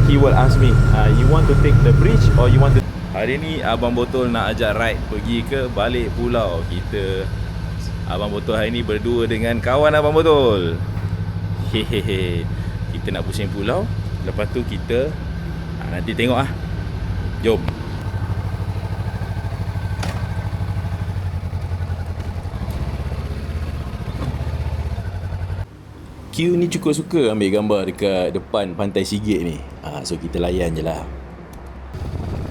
he will ask me, you want to take the bridge or you want to... Hari ni Abang Botol nak ajak ride pergi ke balik pulau. Abang Botol hari ni berdua dengan kawan Abang Botol. Hehehe. Kita nak pusing pulau. Lepas tu kita nanti tengok Jom. Q ni cukup suka ambil gambar dekat depan Pantai Sigit ni. So kita layan je lah.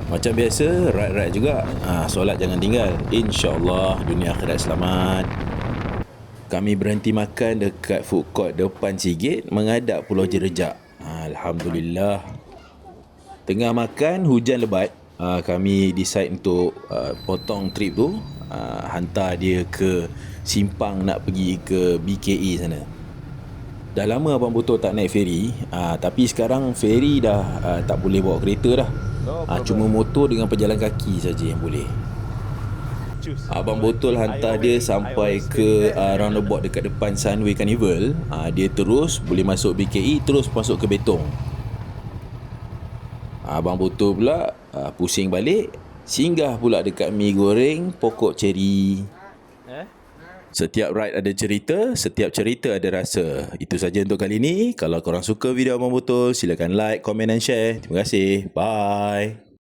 Macam biasa, ride-ride juga. Solat jangan tinggal. InsyaAllah dunia akhirat selamat. Kami berhenti makan dekat food court depan Sigit, menghadap Pulau Jerejak. Alhamdulillah. Tengah makan, hujan lebat. Kami decide untuk potong trip tu, hantar dia ke simpang nak pergi ke BKE sana. Dah lama Abang Botol tak naik feri, tapi sekarang feri dah tak boleh bawa kereta dah. Cuma motor dengan pejalan kaki saja yang boleh. Abang Botol hantar dia sampai ke roundabout dekat depan Sunway Carnival. Dia terus boleh masuk BKE, terus masuk ke Betong. Abang Botol pula pusing balik, singgah pula dekat mi goreng Pokok Cherry. Setiap ride ada cerita, setiap cerita ada rasa. Itu saja untuk kali ini. Kalau korang suka video Abang Botol, silakan like, komen dan share. Terima kasih. Bye.